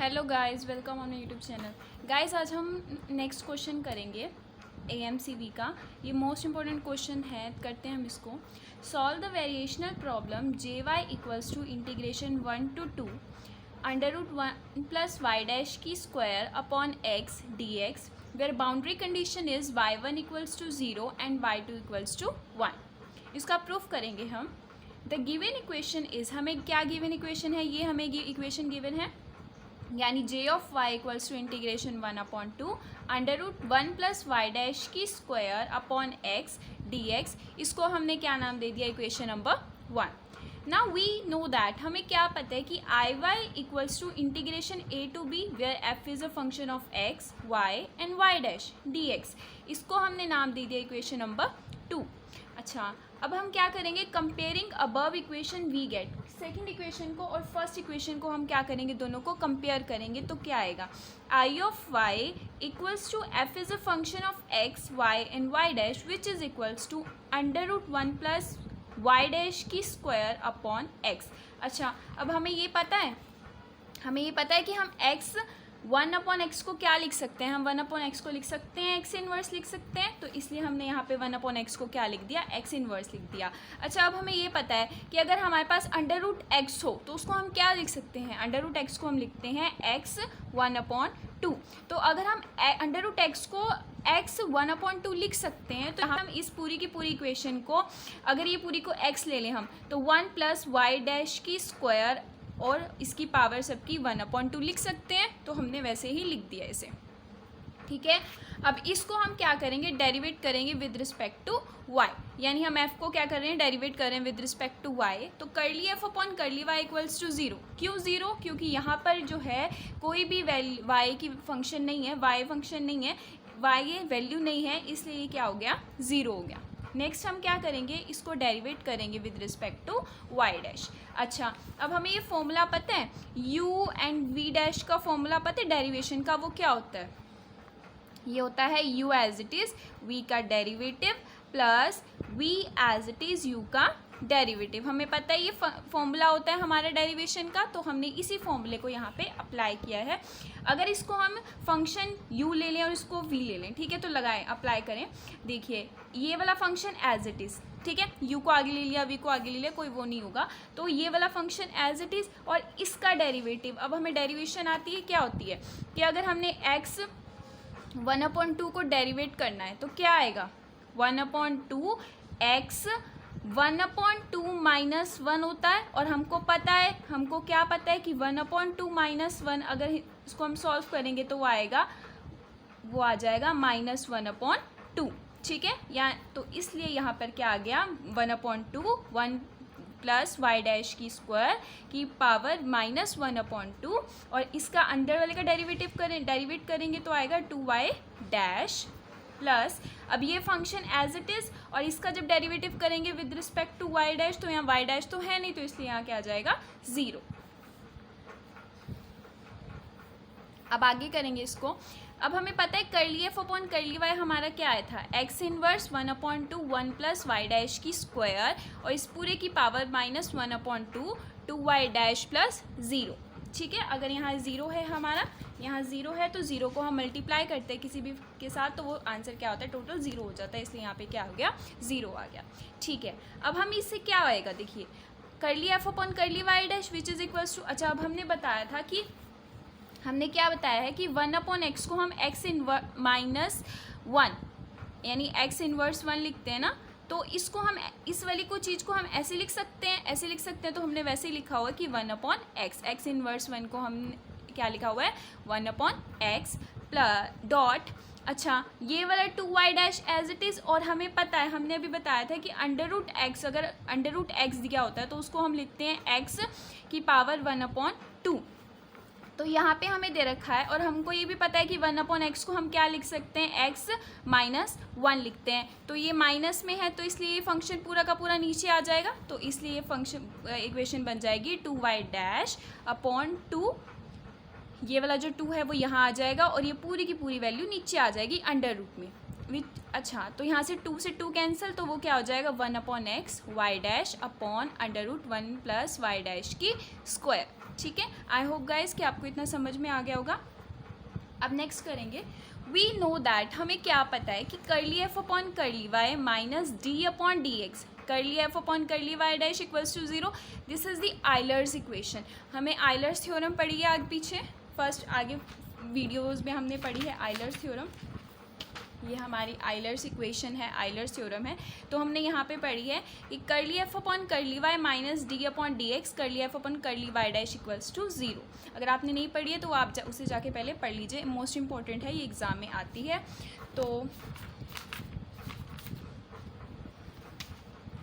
Hello guys, welcome on YouTube channel. Guys, आज हम next question करेंगे AMCV का। ये मोस्ट इंपॉर्टेंट क्वेश्चन है, करते हैं हम इसको। Solve the variational problem JY equals to integration 1 to 2 √1 + y dash की square upon x dx where boundary condition is y1 equals to 0 and y2 equals to 1। इसका प्रूफ करेंगे हम। द गिवन इक्वेशन इज, हमें क्या given equation है, ये हमें equation given है, यानी j of y equals to integration 1/2 √1 + y dash की स्क्वायर अपॉन x dx। इसको हमने क्या नाम दे दिया, equation number 1। Now we know that, हमें क्या पता है कि IY equals to integration a to b where f is a function of x, y and y dash dx। इसको हमने नाम दे दिया इक्वेशन नंबर 2। अच्छा, अब हम क्या करेंगे, comparing above equation we get, second equation को और फर्स्ट इक्वेशन को हम क्या करेंगे, दोनों को कंपेयर करेंगे तो क्या आएगा, I of y equals to f is a function of x, y and y dash which is equals to √1 + y dash की स्क्वायर अपॉन x। अच्छा, अब हमें ये पता है कि हम x 1/x को क्या लिख सकते हैं, हम 1/x को लिख सकते हैं x इनवर्स लिख सकते हैं, तो इसलिए हमने यहाँ पे 1/x को क्या लिख दिया, x इनवर्स लिख दिया। अच्छा, अब हमें ये पता है कि अगर हमारे पास √x हो तो उसको हम क्या लिख सकते हैं, √x को हम लिखते हैं x 1/2। तो अगर हम √x को x 1/2 लिख सकते हैं तो हम इस पूरी की पूरी इक्वेशन को, अगर ये पूरी को x ले लें हम, तो 1 + y डैश की स्क्वायर और इसकी पावर सबकी 1/2 लिख सकते हैं। तो हमने वैसे ही लिख दिया इसे, ठीक है। अब इसको हम क्या करेंगे, डेरिवेट करेंगे विद रिस्पेक्ट टू y, यानी हम f को क्या कर रहे हैं, डेरिवेट कर रहे हैं विद रिस्पेक्ट टू y। तो curly f upon curly y equals to 0। क्यों 0? क्योंकि यहाँ पर जो है कोई भी y की फंक्शन नहीं है, y फंक्शन नहीं है, y ये वैल्यू नहीं है, इसलिए ये क्या हो गया, 0 हो गया। नेक्स्ट हम क्या करेंगे, इसको डेरिवेट करेंगे with respect to y dash. अच्छा, अब हमें ये फॉर्मूला पता है, u एंड v डैश का फॉर्मूला पता है डेरिवेशन का, वो क्या होता है, ये होता है u as it is v का derivative plus v as it is u का डेरिवेटिव। हमें पता है ये फॉर्मूला होता है हमारे डेरिवेशन का, तो हमने इसी फॉर्मूले को यहाँ पे अप्लाई किया है। अगर इसको हम फंक्शन u ले लें और इसको v ले लें, ठीक है, तो लगाएं, अप्लाई करें। देखिए ये वाला फंक्शन एज इट इज़, ठीक है, u को आगे ले लिया, v को आगे ले लिया, कोई वो नहीं होगा, तो ये वाला फंक्शन एज इट इज़ और इसका डेरिवेटिव। अब हमें डेरिवेशन आती है, क्या होती है कि अगर हमने x 1/2 को डेरिवेट करना है तो क्या आएगा, 1/2 x 1/2 - 1 होता है, और हमको क्या पता है कि 1/2 - 1 अगर इसको हम सॉल्व करेंगे तो वो आ जाएगा -1/2, ठीक है। या तो इसलिए यहाँ पर क्या आ गया, 1/2 1 + y डैश की स्क्वायर की पावर -1/2, और इसका अंदर वाले का डेरिवेट करेंगे तो आएगा 2y डैश प्लस, अब ये फंक्शन एज इट इज़, और इसका जब डेरिवेटिव करेंगे with respect to y dash, तो यहाँ y डैश तो है नहीं, तो इसलिए यहाँ क्या आ जाएगा, 0। अब आगे करेंगे इसको। अब हमें पता है curly f upon curly y हमारा क्या आया था, x इनवर्स 1/2 1 + y डैश की स्क्वायर और इस पूरे की पावर -1/2 2y डैश प्लस 0, ठीक है। अगर यहाँ 0 है, हमारा यहाँ 0 है, तो 0 को हम मल्टीप्लाई करते हैं किसी भी के साथ, तो वो आंसर क्या होता है, टोटल 0 हो जाता है, इसलिए यहाँ पे क्या हो गया, 0 आ गया, ठीक है। अब हम इससे क्या आएगा, देखिए curly f upon curly y dash which is equals to, अच्छा अब हमने बताया था कि हमने क्या बताया है कि 1/x को हम x इनवर्स -1 यानी x इनवर्स 1 लिखते हैं ना, तो इसको हम इस वाली को चीज़ को हम ऐसे लिख सकते हैं, तो हमने वैसे ही लिखा हुआ है कि 1/x इनवर्स 1 को हम क्या लिखा हुआ है, 1/x प्लस डॉट, अच्छा ये वाला 2y dash as it is, और हमें पता है, हमने अभी बताया था कि √x, अगर √x दिया होता है तो उसको हम लिखते हैं x की पावर 1/2, तो यहाँ पे हमें दे रखा है, और हमको ये भी पता है कि 1/x को हम क्या लिख सकते हैं, x -1 लिखते हैं, तो ये माइनस में है, तो इसलिए ये फंक्शन पूरा का पूरा नीचे आ जाएगा, तो इसलिए ये फंक्शन इक्वेशन बन जाएगी 2y डैश अपॉन 2, ये वाला जो 2 है वो यहाँ आ जाएगा, और ये पूरी की पूरी वैल्यू नीचे आ जाएगी अंडर रूट में। अच्छा, तो यहाँ से 2 से 2 कैंसिल, तो वो क्या हो जाएगा, 1/x y dash upon √1 + y dash की स्क्वायर, ठीक है, आई होप गाइस कि आपको इतना समझ में आ गया होगा। अब नेक्स्ट करेंगे, वी नो दैट, हमें क्या पता है कि कर्ली एफ अपॉन कर्ली वाई minus d upon d x, curly F upon curly Y dash equals to 0, this is the Euler's equation. हमें आइलर्स थ्योरम पढ़ी है आगे पीछे, फर्स्ट आगे वीडियोज़ में हमने पढ़ी है आइलर्स थ्योरम, ये हमारी आइलर्स इक्वेशन है, आइलर्स थ्योरम है। तो हमने यहाँ पे पढ़ी है कि कर्ली एफ अपॉन कर्ली वाई minus d upon d x curly F upon curly Y dash equals to 0। अगर आपने नहीं पढ़ी है तो आप उसे जाके पहले पढ़ लीजिए, मोस्ट इंपॉर्टेंट है, ये एग्ज़ाम में आती है। तो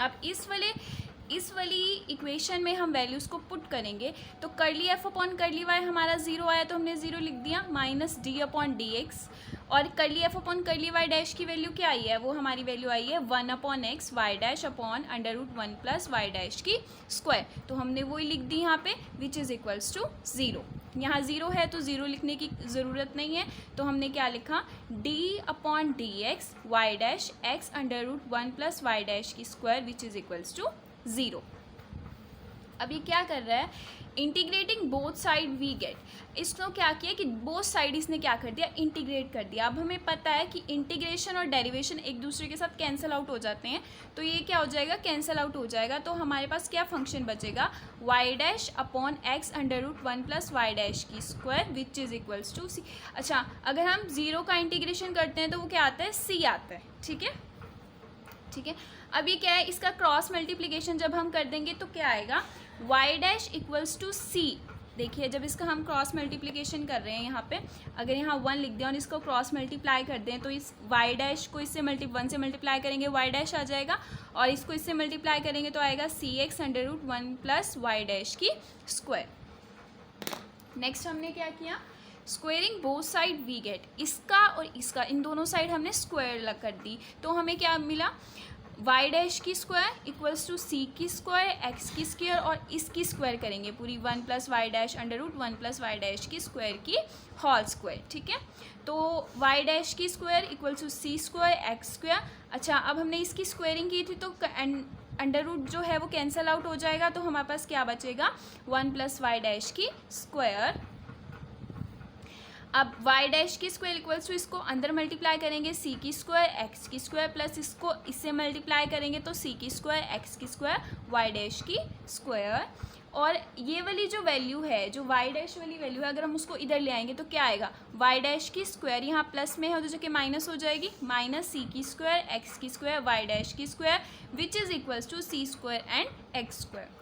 अब इस वाली इक्वेशन में हम वैल्यूज़ को पुट करेंगे, तो curly F upon curly y हमारा 0 आया तो हमने 0 लिख दिया, minus d upon d x, और curly F upon curly Y dash की वैल्यू क्या आई है, वो हमारी वैल्यू आई है 1 upon x y dash upon under root 1 plus Y dash की स्क्वायर, तो हमने वही लिख दी यहाँ पे, विच इज़ इक्वल्स टू 0। यहाँ 0 है तो 0 लिखने की ज़रूरत नहीं है, तो हमने क्या लिखा, d upon d x y dash x under root 1 plus Y dash की square which is equals to 0। अब ये क्या कर रहा है, integrating both side we get, इसको क्या किया कि बोथ साइड इसने क्या कर दिया, इंटीग्रेट कर दिया। अब हमें पता है कि इंटीग्रेशन और डेरिवेशन एक दूसरे के साथ कैंसिल आउट हो जाते हैं, तो ये क्या हो जाएगा, कैंसिल आउट हो जाएगा। तो हमारे पास क्या फंक्शन बचेगा, y dash upon x under root 1 plus Y dash की square which is equals to c. अच्छा, अगर हम 0 का इंटीग्रेशन करते हैं तो वो क्या आता है, सी आता है, ठीक है, ठीक है। अब ये क्या है, इसका क्रॉस मल्टीप्लिकेशन जब हम कर देंगे तो क्या आएगा, y डैश इक्वल्स टू सी। देखिए जब इसका हम क्रॉस मल्टीप्लिकेशन कर रहे हैं यहाँ पे, अगर यहाँ 1 लिख दिया और इसको क्रॉस मल्टीप्लाई कर दें तो इस y डैश को इससे 1 से मल्टीप्लाई करेंगे y डैश आ जाएगा, और इसको इससे मल्टीप्लाई करेंगे तो आएगा c x under root 1 plus Y dash की स्क्वायर। नेक्स्ट हमने क्या किया, squaring both side we get, इसका और इसका इन दोनों साइड हमने स्क्वायर कर दी, तो हमें क्या मिला, वाई डैश की स्क्वायर इक्वल्स टू सी की स्क्वायर एक्स की स्क्वायर, और इसकी स्क्वायर करेंगे पूरी 1 plus Y dash under root 1 plus Y dash की स्क्वायर की होल स्क्वायर, ठीक है। तो वाई डैश की स्क्वायर इक्वल्स टू सी स्क्वायर एक्स स्क्वायर। अच्छा, अब हमने इसकी स्क्वायरिंग की थी तो अंडर रूट जो है वो कैंसिल आउट हो जाएगा, तो हमारे पास क्या बचेगा, 1 प्लस वाई डैश की स्क्वायर। अब y डैश की स्क्वायर इक्वल्स टू इसको अंदर मल्टीप्लाई करेंगे c की स्क्वायर x की स्क्वायर प्लस इसको इससे मल्टीप्लाई करेंगे तो c की स्क्वायर x की स्क्वायर y डैश की स्क्वायर, और ये वाली जो वैल्यू है, जो y डैश वाली वैल्यू है, अगर हम उसको इधर ले आएंगे तो क्या आएगा, y डैश की स्क्वायर यहाँ प्लस में है तो जो कि माइनस हो जाएगी, माइनस c की स्क्वायर x की स्क्वायर y डैश की square which is equals to c square and x square.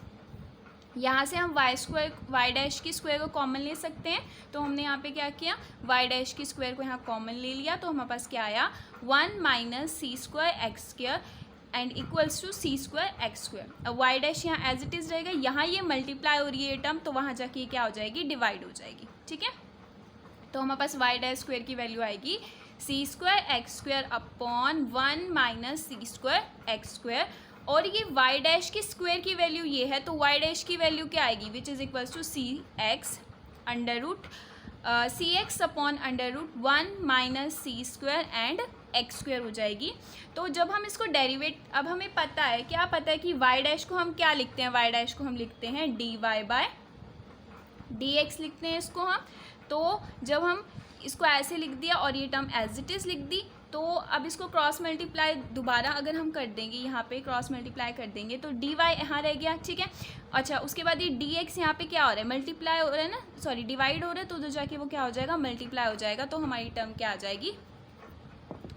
यहाँ से हम वाई डैश की स्क्वायर को कॉमन ले सकते हैं, तो हमने यहाँ पे क्या किया, वाई डैश की स्क्वायर को यहाँ कॉमन ले लिया, तो हमारे पास क्या आया, 1 minus C square x square and equals to सी स्क्वायर एक्स स्क्वायर। अब वाई डैश यहाँ एज इट इज़ रहेगा, यहाँ ये मल्टीप्लाई हो रही है टर्म, तो वहाँ जाके ये क्या हो जाएगी, डिवाइड हो जाएगी, ठीक है। तो हमारे पास वाई डैश स्क्वायर की वैल्यू आएगी c square x square upon 1 minus सी स्क्वायर एक्स स्क्वायर, और ये y डैश की स्क्वायर की वैल्यू ये है, तो y डैश की वैल्यू क्या आएगी, which is equals to c x under root c x upon under root 1 minus C square and x square हो जाएगी। तो जब हम इसको डेरिवेट, अब हमें पता है, क्या पता है कि y डैश को हम क्या लिखते हैं, y डैश को हम लिखते हैं dy बाय dx लिखते हैं इसको हम। तो जब हम इसको ऐसे लिख दिया और ये टर्म एज इट इज़ लिख दी, तो अब इसको क्रॉस मल्टीप्लाई दोबारा अगर हम कर देंगे, यहाँ पे क्रॉस मल्टीप्लाई कर देंगे तो डी वाई यहाँ रह गया, ठीक है। अच्छा, उसके बाद ये डी एक्स यहाँ पे क्या हो रहा है, मल्टीप्लाई हो रहा है ना, सॉरी डिवाइड हो रहा है, तो उधर जाके वो क्या हो जाएगा, मल्टीप्लाई हो जाएगा। तो हमारी टर्म क्या आ जाएगी,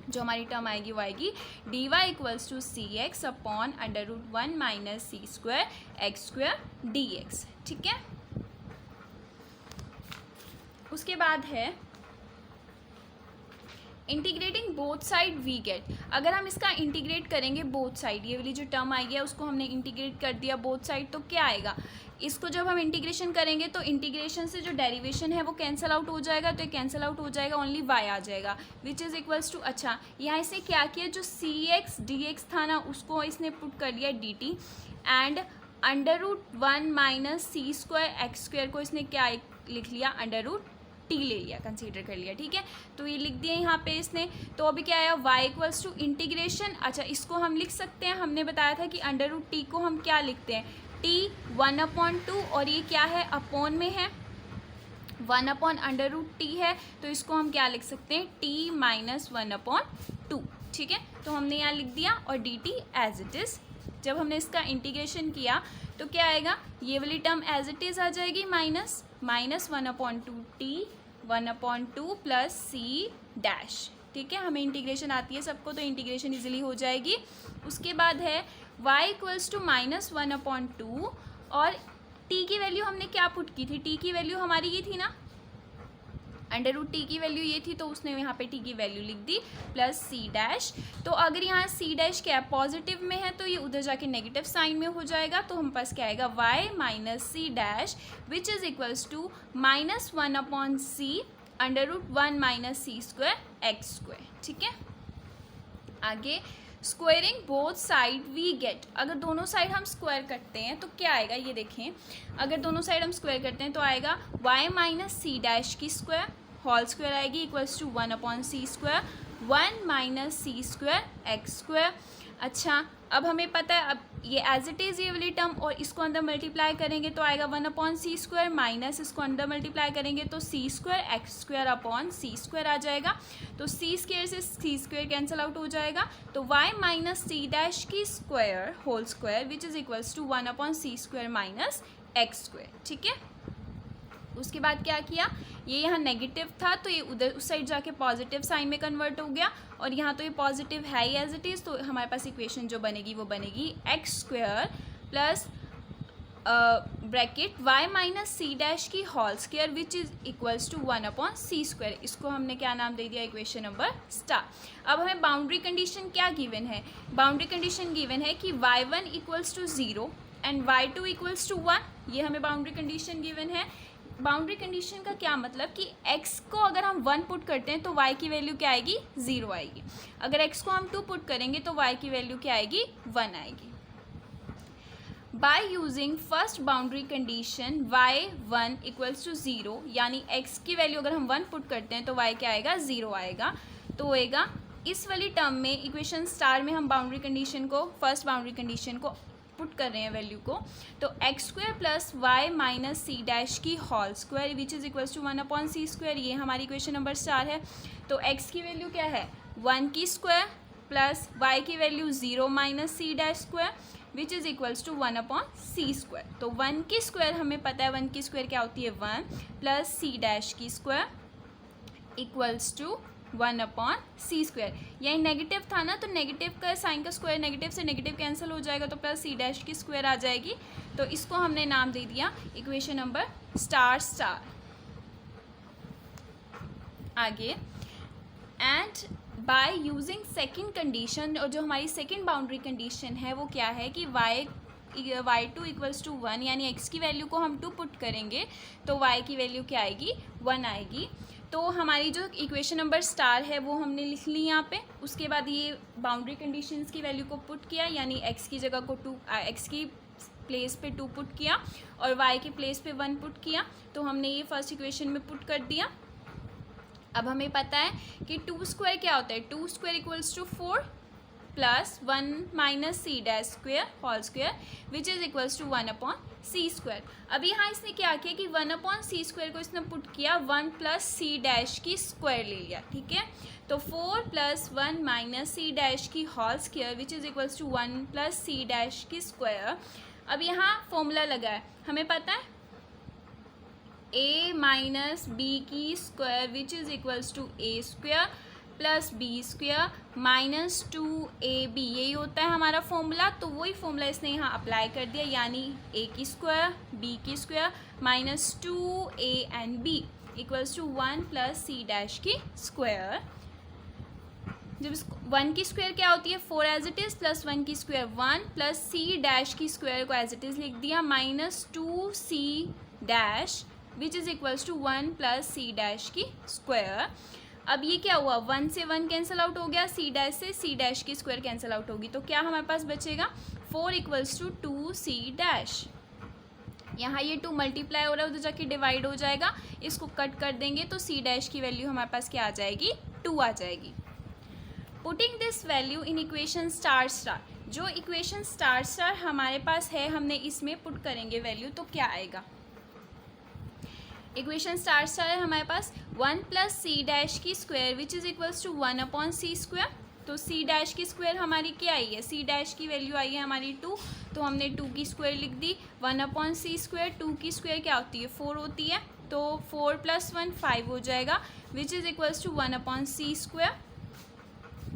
जो हमारी टर्म आएगी वो आएगी d y equals to c x upon under root 1 minus C square x square d x, ठीक है। उसके बाद है integrating both side we get, अगर हम इसका इंटीग्रेट करेंगे बोथ साइड, ये वाली जो टर्म आई है उसको हमने इंटीग्रेट कर दिया बोथ साइड, तो क्या आएगा, इसको जब हम इंटीग्रेशन करेंगे तो इंटीग्रेशन से जो डेरिवेशन है वो कैंसिल आउट हो जाएगा, तो ये कैंसिल आउट हो जाएगा, ओनली वाई आ जाएगा विच इज़ इक्वल्स टू। अच्छा, यहाँ इसने क्या किया, जो सी एक्स डी एक्स था ना उसको इसने पुट कर दिया d t, and under root 1 minus C square x square को इसने क्या लिख लिया, अंडर रूट टी ले लिया, कंसीडर कर लिया, ठीक है। तो ये लिख दिया यहाँ पे इसने। तो अभी क्या आया, y इक्वल्स टू इंटीग्रेशन, अच्छा इसको हम लिख सकते हैं, हमने बताया था कि अंडर रूट टी को हम क्या लिखते हैं, टी 1/2 और ये क्या है, अपॉन में है, 1/√t है, तो इसको हम क्या लिख सकते हैं, t - 1/2, ठीक है। तो हमने यहाँ लिख दिया और dt एज इट इज़। जब हमने इसका इंटीग्रेशन किया तो क्या आएगा, ये वाली टर्म एज इट इज़ आ जाएगी, -1/2t 1/2 प्लस c डैश, ठीक है। हमें इंटीग्रेशन आती है सबको, तो इंटीग्रेशन इजीली हो जाएगी। उसके बाद है y = -1/2 और t की वैल्यू हमने क्या पुट की थी, t की वैल्यू हमारी ये थी ना, √t की वैल्यू ये थी, तो उसने यहाँ पे t की वैल्यू लिख दी प्लस c डैश। तो अगर यहाँ c डैश क्या है, पॉजिटिव में है, तो ये उधर जाके नेगेटिव साइन में हो जाएगा, तो हम पास क्या आएगा, y - c dash which is equals to -1/c √1 - c² x², ठीक है। आगे squaring both side we get, अगर दोनों साइड हम स्क्वायर करते हैं तो क्या आएगा, ये देखें, अगर दोनों साइड हम स्क्वायर करते हैं तो आएगा y - c डैश की स्क्वायर होल स्क्वायर आएगी equals to 1/c², 1 - c² x²। अच्छा, अब हमें पता है, अब ये एज इट इज़ ये वाली टर्म, और इसको अंदर मल्टीप्लाई करेंगे तो आएगा 1/c² माइनस इसको अंदर मल्टीप्लाई करेंगे तो c² x² आ जाएगा। तो c² से c² कैंसिल आउट हो जाएगा, तो y - c डैश की square whole square which is equals to 1/c² x², ठीक है। उसके बाद क्या किया, ये यहाँ नेगेटिव था तो ये उधर उस साइड जाके पॉजिटिव साइन में कन्वर्ट हो गया, और यहाँ तो ये पॉजिटिव है ही एज इट इज़, तो हमारे पास इक्वेशन जो बनेगी वो बनेगी x² plus bracket y - c dash की whole square which is equals to 1/c²। इसको हमने क्या नाम दे दिया, इक्वेशन नंबर स्टार। अब हमें बाउंड्री कंडीशन क्या गिवन है, बाउंड्री कंडीशन गिवन है कि y1 = 0 एंड y2 = 1, ये हमें बाउंड्री कंडीशन गिवन है। बाउंड्री कंडीशन का क्या मतलब कि x को अगर हम 1 पुट करते हैं तो y की वैल्यू क्या आएगी, 0 आएगी। अगर x को हम 2 पुट करेंगे तो y की वैल्यू क्या आएगी, 1 आएगी। By using first boundary condition y1 = 0, यानी x की वैल्यू अगर हम 1 पुट करते हैं तो y क्या आएगा, 0 आएगा। तो होएगा इस वाली टर्म में, इक्वेशन स्टार में हम बाउंड्री कंडीशन को, फर्स्ट बाउंड्री कंडीशन को पुट कर रहे हैं वैल्यू को, तो x² plus y - c dash की whole square which is equals to 1/c², ये हमारी इक्वेशन नंबर 4 है। तो x की वैल्यू क्या है, 1 की स्क्वायर प्लस y की value 0 - c dash square which is equals to 1/c²। तो 1 की स्क्वायर हमें पता है, 1 की स्क्वायर क्या होती है, 1 प्लस c डैश की स्क्वायर इक्वल्स टू 1/c²। यही नेगेटिव था ना, तो नेगेटिव का साइन का स्क्वायर नेगेटिव से नेगेटिव कैंसिल हो जाएगा, तो प्लस c डैश की स्क्वायर आ जाएगी। तो इसको हमने नाम दे दिया इक्वेशन नंबर स्टार। आगे, and by using second condition, और जो हमारी सेकंड बाउंड्री कंडीशन है वो क्या है कि y2 = 1, यानी x की वैल्यू को हम 2 पुट करेंगे तो y की वैल्यू क्या आएगी, 1 आएगी। तो हमारी जो इक्वेशन नंबर स्टार है वो हमने लिख ली यहाँ पे। उसके बाद ये बाउंड्री कंडीशंस की वैल्यू को पुट किया, यानी x की जगह को x की प्लेस पे 2 पुट किया और y की प्लेस पे 1 पुट किया, तो हमने ये फर्स्ट इक्वेशन में पुट कर दिया। अब हमें पता है कि 2² क्या होता है, 2² = 4 plus 1 - c dash square whole square which is equals to 1/c²। अब यहाँ इसने क्या किया कि 1/c² को इसने पुट किया, 1 प्लस c डैश की स्क्वायर ले लिया, ठीक है। तो 4 प्लस 1 - c डैश की whole square which is equals to 1 plus c dash की स्क्वायर। अब यहाँ फॉर्मूला लगा है, हमें पता है a - b की square which is equals to a² plus b² minus 2ab, यही होता है हमारा फॉर्मूला। तो वही फॉर्मूला इसने यहाँ अप्लाई कर दिया, यानी a की स्क्वायर b की square minus 2a and b equals to 1 plus c dash की स्क्वायर। जब 1 की स्क्वायर क्या होती है, 4 एज इट इज़ प्लस 1 की स्क्वायर 1 प्लस c डैश की स्क्वायर को एज इट इज़ लिख दिया minus 2c dash which is equals to 1 plus c dash की स्क्वायर। अब ये क्या हुआ, 1 से 1 कैंसिल आउट हो गया, c डैश से c डैश की स्क्वायर कैंसिल आउट होगी, तो क्या हमारे पास बचेगा 4 इक्वल्स टू 2c डैश। यहाँ ये 2 मल्टीप्लाई हो रहा है, उधर जाके डिवाइड हो जाएगा, इसको कट कर देंगे तो c डैश की वैल्यू हमारे पास क्या आ जाएगी, 2 आ जाएगी। Putting this value in equation star, जो इक्वेशन स्टार हमारे पास है हमने इसमें पुट करेंगे वैल्यू, तो क्या आएगा? इक्वेशन स्टार है हमारे पास 1 प्लस सी डैश की square which is equals to 1 upon c square. तो सी डैश की स्क्वायर हमारी क्या आई है? सी डैश की वैल्यू आई है हमारी 2, तो हमने 2 की स्क्वायर लिख दी। 1 अपॉन सी स्क्वायर, 2 की स्क्वायर क्या होती है? 4 होती है, तो 4 प्लस 1 5 हो जाएगा which is equals to 1 upon c square.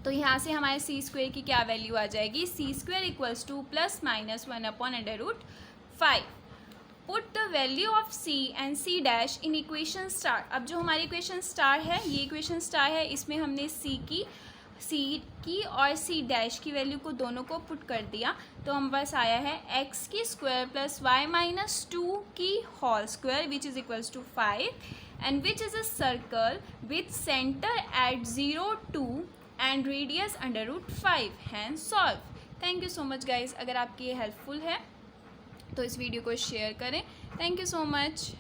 तो यहाँ से हमारे सी स्क्वायर की क्या वैल्यू आ जाएगी? C square equals to plus minus 1 upon under root 5। Put the value of c and c dash in equation star. अब जो हमारी इक्वेशन स्टार है, ये इक्वेशन स्टार है, इसमें हमने c की और c डैश की वैल्यू को दोनों को पुट कर दिया, तो हम पास आया है x की स्क्वायर प्लस y माइनस 2 की whole square which is equals to 5 and which is a circle with centre at 0 2 and radius under root 5, hence solve. Thank you so much guys. अगर आपकी ये हेल्पफुल है तो इस video को share करें। Thank you so much.